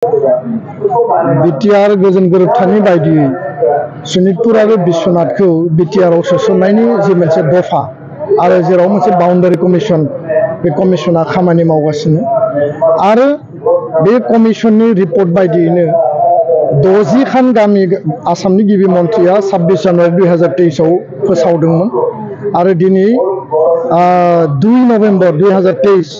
BTR गोजोन गोरोबथानि बायदियै सनितपुर आरो बिश्वनाथखौ बिटिआरआव सोसननायनि जि मोनसे दफा आरो जेराव मोनसे बाउन्डारि कमिसन बे कमिसना खामानि मावगासिनो आरो बे कमिसननि रिपर्ट बायदियैनो 60 खान गामि आसामनि गिबि मन्थ्रिया 26 जानुवारि 2023 आव फोसावदोंमोन आरो दिनै 2 नभेम्बर 2023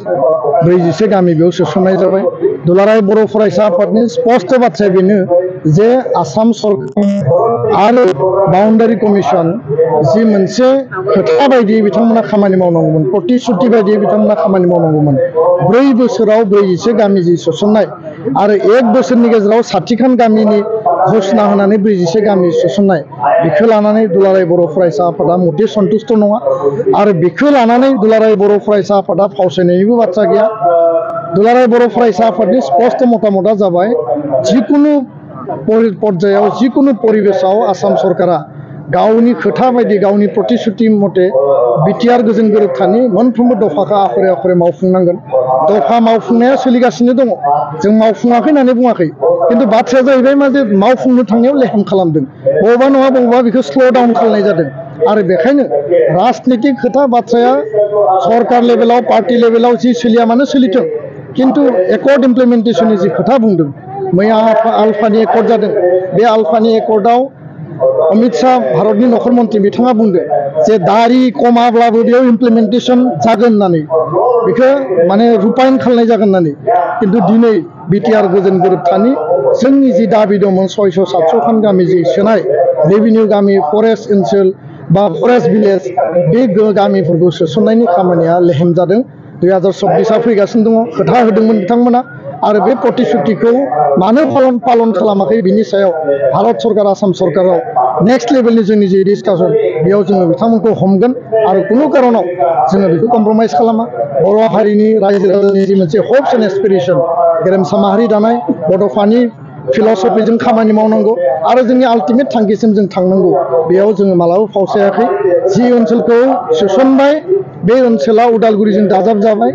41 गामि बेयाव सोसननाय जाबाय। दुलाराय बर' फरायसा आफादनि स्पष्ट बाथ्राया बेनो जे आसाम सरकार आरो बाउन्डारि कमिसन जि मोनसे खोथा बायदियै बिथांमोना खामानि मावनांगौमोन, प्रतिश्रुति बायदियै बिथांमोना खामानि मावनांगौमोन। 4 बोसोराव 41 गामि जि सोसननाय आरो 1 बोसोरनि गेजेराव 60 खान गामिनि घोषणा होनानै 41 गामि सोसननाय, बेखौ लानानै दुलाराय बर' फरायसा आफादा मथे सन्तुष्ट नङा आरो बेखौ लानानै दुलाराय बर' फरायसा आफादा फावसायनायनिबो बाथ्रा गैया। दुलाराय बर' फरायसा आफादनि स्पष्ट मतामतआ जाबाय जिकुनु पर्यायाव जिकुनु परिबेशआव आसाम सरकारा गावनि खोथा बायदि गावनि प्रतिश्रुति मते बिटिआर गोजोन गोरोबथानि मोनफ्रोमबो दफाखौ आखरे आखरे मावफुंनांगोन। दफा मावफुंनाया सोलिगासिनो दङ, जों मावफुङाखै होननानै बुङाखै, खिन्थु बाथ्राया जाहैबाय मा जे मावफुंनो थांनायाव लेहेम खालामदों, बबेबा नङा बबेबा बेखौ स्ल' डाउन खालामनाय जादों आरो बेखायनो राजनितिक खोथा बाथ्राया सरकार लेभेलाव पार्टी लेभेलाव जि सोलिया मानो सोलिथों, किन्तु एकर्ड इमप्लिमेन्टेशननि जि खोथा बुंदों, मैया आल्फानि एकर्ड जादों, बे आल्फानि एकर्डआव अमित शाह भारतनि नखर मन्थ्रि बिथाङा बुंदों जे दारि कमाब्लाबो बेयाव इमप्लिमेन्टेशन जागोन होननानै, बेखौ माने रुपायन खालामनाय जागोन होननानै। किन्तु दिनै बिटिआर गोजोन गोरोबथानि जोंनि जि दाबि दंमोन 600-700 खान गामि जि सोनाय रेभिनिउ गामि फरेस्ट ओनसोल बा फरेस्ट भिलेज, बे गामिफोरखौ सोसननायनि खामानिया लेहेम जादों। 2024 फैगासिनो दङ, खोथा होदोंमोन बिथांमोना आरो बे प्रतिश्रुतिखौ मानो पालन खालामाखै बिनि सायाव भारत सरकार आसाम सरकाराव नेक्स्ट लेभेलनि जोंनि जि डिसकासन बेयाव जोङो बिथांमोनखौ हमगोन आरो कुनु कारनाव जोङो बेखौ कम्प्रमाइज खालामा। बर' हारिनि रायजो राजानि जि मोनसे हप्स एन्ड एसपिरेसन गेरेमसा माहारि दानाय बड'फानि फिलसफिजों खामानि मावनांगौ आरो जोंनि आल्टिमेट थांखिसिम जों थांनांगौ, बेयाव जोङो मालाबा फावसायाखै। जि ओनसोलखौ सोसनबाय बे ओनसोला उदालगुरिजों दाजाबजाबाय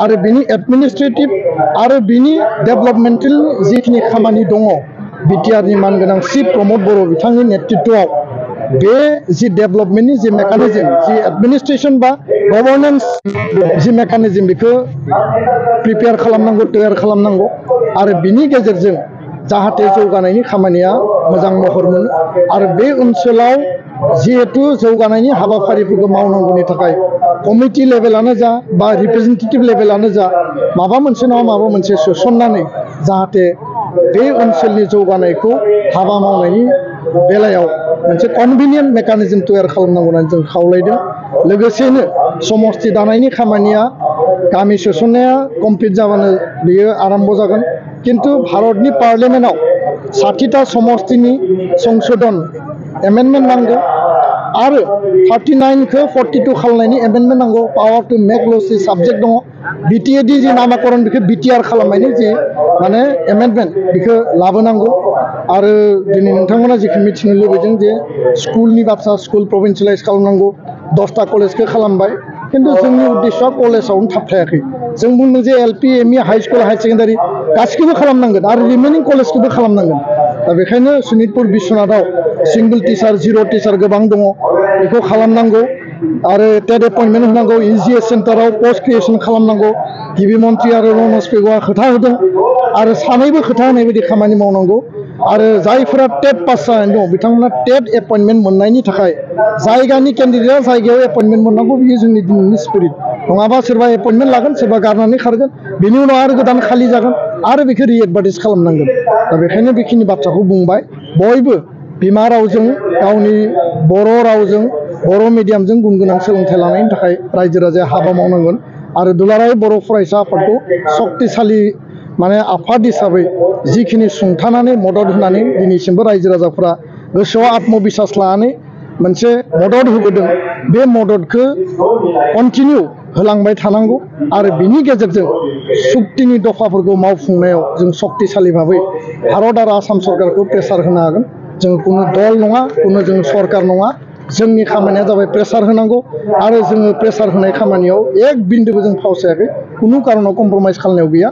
आरो बिनि एडमिनिस्ट्रेटिभ आरो बिनि डेभेलपमेन्टेल जिखिनि खामानि दङ बिटिआरनि मानगोनां चिफ प्रमद बर' बिथांनि नेतृत्वआव बे जि डेभेलपमेन्टनि जि मेकानिजम, जि एडमिनिस्ट्रेसन बा गभर्नेन्स जि मेकानिजम, बेखौ प्रिपेयार खालामनांगौ, तैयार खालामनांगौ आरो बिनि गेजेरजों जाहाथे जौगानायनि खामानिया मोजां महर मोनो आरो बे ओनसोलाव जिहेतु जौगानायनि हाबाफारिफोरखौ मावनांगौनि थाखाय कमिटि लेभेलानो जा बा रिप्रेजेन्टेटिभ लेभेलानो जा माबा मोनसे नङा माबा मोनसे सोसननानै जाहाथे बे ओनसोलनि जौगानायखौ हाबा मावनायनि बेलायाव मोनसे कनभिनियेन्ट मेकानिजम तैयार खालामनांगौ होननानै जों खावलायदों। लोगोसेनो समस्ति दानायनि खामानिया गामि सोसननाया कमप्लिट जाबानो बेयो आरम्भ जागोन, किन्तु भारतनि पार्लियामेन्टआव 60टा समस्तिनि संशोधन एमेन्डमेन्ट नांगौ आरो 39खौ 42 खालामनायनि एमेन्डमेन्ट नांगौ। पावार टु मेक लस जि साबजेक्ट दङ, बिटिएडि जि नामाकरण बेखौ बिटिआर खालामनायनि जि माने एमेन्डमेन्ट बेखौ लाबोनांगौ आरो दिनै नोंथांमोना जिखौ मिथिनो लुबैदों जे स्कुलनि बाथ्रा, स्कुल प्रभिन्सियेलाइज खालामनांगौ, 10टा कलेजखौ खालामबाय, किन्तु जोंनि उद्देश्यआ कलेजावनो थाबथायाखै। जों बुंदों जे LP ME high school higher secondary गासिखौबो खालामनांगोन आरो रिमेनिं कलेजखौबो खालामनांगोन। दा बेखायनो सनितपुर बिश्वनाथआव सिंगल टिचार, जिर' टिचार गोबां दङ, बेखौ खालामनांगौ आरो टेट एपइन्टमेन्ट होनांगौ, इजिएस सेन्टाराव पस्ट क्रिएसन खालामनांगौ। गिबि मन्थ्रि आरो रनज पेगुआ खोथा होदों आरो सानैबो खोथा होनाय बायदि खामानि मावनांगौ आरो जायफोरा टेट पास जानानै दं बिथांमोना टेट एपइन्टमेन्ट मोननायनि थाखाय जायगानि केन्डिडेटआ जायगायाव एपइन्टमेन्ट मोननांगौ, बियो जोंनि दिनैनि स्पिरिट। नङाबा सोरबा एपइन्टमेन्ट लागोन, सोरबा गारनानै खारगोन, बेनि उनाव आरो गोदान खालि जागोन आरो बेखौ रिएडभार्टाइज खालामनांगोन। दा बेखायनो बेखिनि बाथ्राखौ बुंबाय। बयबो बिमा रावजों, गावनि बर' रावजों, बर' मिडियामजों गुन गोनां सोलोंथाइ लानायनि थाखाय रायजो राजाया हाबा मावनांगोन आरो दुलाराय बर' फरायसा आफादखौ सक्तिशालि माने आफाद हिसाबै जिखिनि सुंथानानै मदद होनानै दिनैसिमबो रायजो राजाफ्रा गोसोआव आत्मबिसास लानानै मोनसे मदद होबोदों, बे मददखौ कन्टिनिउ होलांबाय थानांगौ आरो बिनि गेजेरजों सुक्तिनि दफाफोरखौ मावफुंनायाव जों सक्तिशालि भाबै भारत आरो आसाम सरकारखौ प्रेसार होनो हागोन। जों कुनु दल नङा, कुनु जों सरकार नङा, जोंनि खामानिया जाबाय प्रेसार होनांगौ आरो जोङो प्रेसार होनाय खामानियाव एक बिन्दुबो जों फावसायाखै, कुनु कारनाव कम्प्रमाइज खालामनायाव गैया।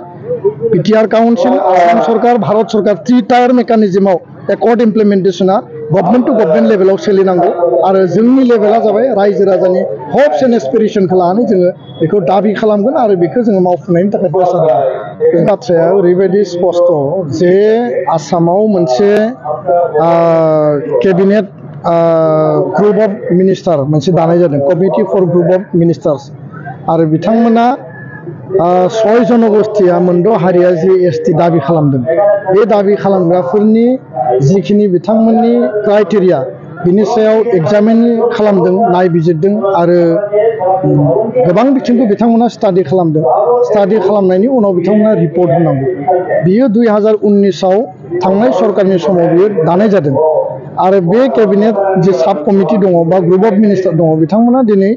बिटिआर काउन्सिल आसाम सरकार भारत सरकार 3 टायार मेकानिजमाव एकर्ड इमप्लिमेन्टेशना गभर्नमेन्ट टु गभर्नमेन्ट लेभेलाव सोलिनांगौ आरो जोंनि लेभेला जाबाय रायजो राजानि हप्स एन्ड एसपिरेसनखौ लानानै जोङो बेखौ दाबि खालामगोन आरो बेखौ जोङो मावफुंनायनि थाखाय प्रेसार होगोन। बे बाथ्राया ओरैबायदि स्पष्ट जे आसामाव मोनसे केबिनेट ग्रुप अफ मिनिस्टार मोनसे दानाय जादों committee four group of minister's आरो बिथांमोना 6 जनगोष्ठीया मोनद' हारिया जि एसटि दाबि खालामदों बे दाबि खालामग्राफोरनि जिखिनि बिथांमोननि क्राइटेरिया बिनि सायाव एग्जामिन खालामदों नायबिजिरदों आरो गोबां बिथिंखौ बिथांमोना स्टाडि खालामदों स्टाडि खालामनायनि उनाव बिथांमोना रिपर्ट होनांगौ बियो 2019 आव थांनाय सरकारनि समाव बियो दानाय जादों आरो बे केबिनेट जे साब कमिटि दङ बा ग्रुप अफ मिनिस्टार दङ बिथांमोना दिनै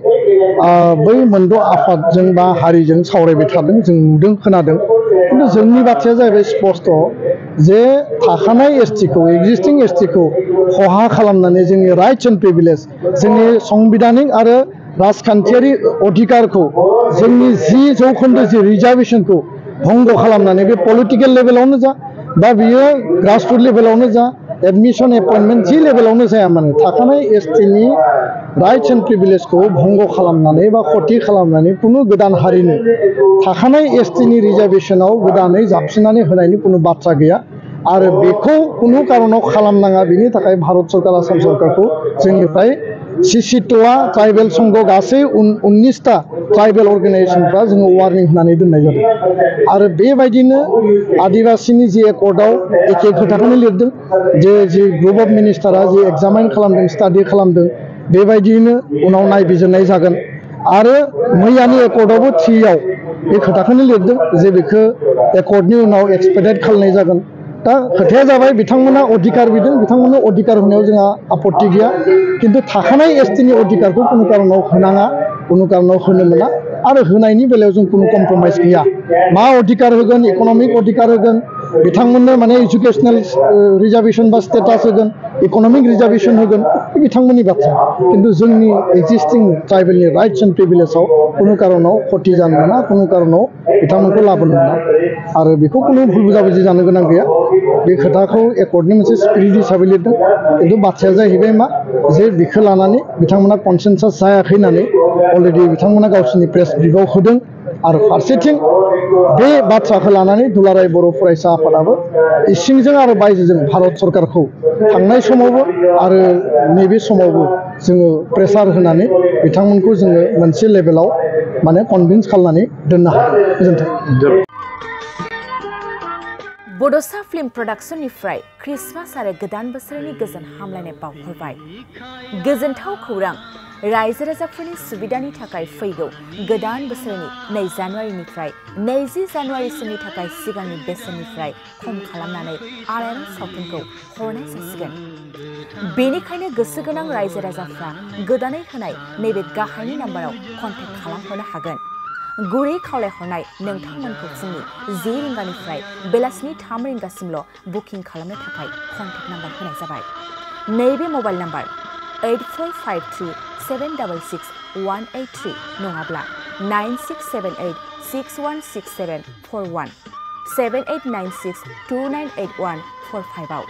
बै मोनद' आफादजों बा हारिजों सावरायबाय थादों जों नुदों खोनादों किन्तु जोंनि बाथ्राया जाहैबाय स्पष्ट जे थाखानाय एसटिखौ एक्जिस्टिं एसटिखौ खहा खालामनानै जोंनि राइट्स एन्ड प्रिभिलेज जोंनि संबिधानिक आरो राजखान्थियारि अधिकारखौ जोंनि 10% जि रिजार्भेसनखौ भंग खालामनानै बे पलिटिकेल लेभेलावनो जा बा बियो ग्रासरुट लेभेलावनो जा एडमिशन एपइन्टमेन्ट जि लेभेलावनो जाया मानो थाखानाय एसटिनि राइट्स एन्ड प्रिभिलेजखौ भंग खालामनानै बा खति खालामनानै कुनु गोदान हारिनो थाखानाय एसटिनि रिजार्भेसनाव गोदानै जाबसिननानै होनायनि कुनु बाथ्रा गैया आरो बेखौ कुनु कारनाव खालामनाङा बिनि थाखाय भारत सरकार आसाम सरकारखौ जोंनिफ्राय सिसिट'आ ट्राइबेल संघ गासै 19टा ट्राइबेल अर्गानाइजेशनफ्रा जोङो वार्निं होनानै दोननाय जादों आरो बेबायदिनो आदिबासिनि जि एकर्डआव एखे खोथाखौनो लिरदों जे जि ग्रुप अफ मिनिस्टारा जि एग्जामिन खालामदों स्टाडि खालामदों बेबायदियैनो उनाव नायबिजिरनाय जागोन आरो मैयानि एकर्डआवबो 3 आव बे खोथाखौनो लिरदों जे बेखौ एकर्डनि उनाव एक्सपेडिट खालामनाय जागोन दा खोथाया जाबाय बिथांमोना अधिकार बिदों बिथांमोननो अधिकार होनायाव जोंहा आपत्ति गैया किन्तु थाखानाय एसटिनि अधिकारखौ कुनु कारनाव होनाङा कुनु कारनाव होनो मोना आरो होनायनि बेलायाव जों कुनु कम्प्रमाइज गैया मा अधिकार होगोन इकनमिक अधिकार होगोन बिथांमोननो माने एजुकेशनेल रिजार्भेसन बा स्टेटास होगोन इकनमिक रिजार्भेसन होगोन बे बिथांमोननि बाथ्रा किन्तु जोंनि एक्जिस्टिं ट्राइबेलनि राइट्स एन्ड प्रिभिलेजाव कुनु कारनाव खति जानो मोना कुनु कारनाव बिथांमोनखौ लाबोनो मोना आरो बेखौ कुनु भुल बुजाबुजि जानो गोनां गैया बे खोथाखौ एकर्डनि मोनसे स्पिरिट हिसाबै लिरदों किन्तु बाथ्राया जाहैबाय मा जे बेखौ लानानै बिथांमोना कनसेनसास जायाखै होननानै अलरेडि बिथांमोना गावसोरनि प्रेस ब्रिफआव होदों आरो फारसेथिं बे बाथ्राखौ लानानै दुलाराय बर' फरायसा आफादाबो इसिंजों आरो बायजोजों भारत सरकारखौ थांनाय समावबो आरो नैबे समावबो जोङो प्रेसार होनानै बिथांमोनखौ जोङो मोनसे लेभेलाव माने कनभिन्स खालामनानै दोननो हायो गोजोन्थों। बड'सा फिल्म प्रडाक्शननिफ्राय क्रिसमास आरो गोदान बोसोरनि गोजोन हामलायनाय बावहरबाय। गोजोनथाव खौरां रायजो राजाफोरनि सुबिदानि थाखाय फैगौ गोदान बोसोरनि 2 जानुवारिनिफ्राय 20 जानुवारिसिमनि थाखाय सिगांनि बेसेननिफ्राय खम खालामनानै आलायारन सावथुनखौ हरनाय जासिगोन। बेनिखायनो गोसो गोनां रायजो राजाफ्रा गोदानै होनाय नैबे गाहायनि नाम्बाराव कन्टेक्ट खालामहरनो हागोन। गुरै खावलायहरनाय नोंथांमोनखौ फुंनि 10 रिंगानिफ्राय बेलासिनि 3 रिंगासिमल' बुकिं खालामनो थाखाय कन्टेक्ट नाम्बार होनाय जाबाय। नैबे मबाइल नाम्बार 8453766183 नङाब्ला 9678616741 7896298145 आव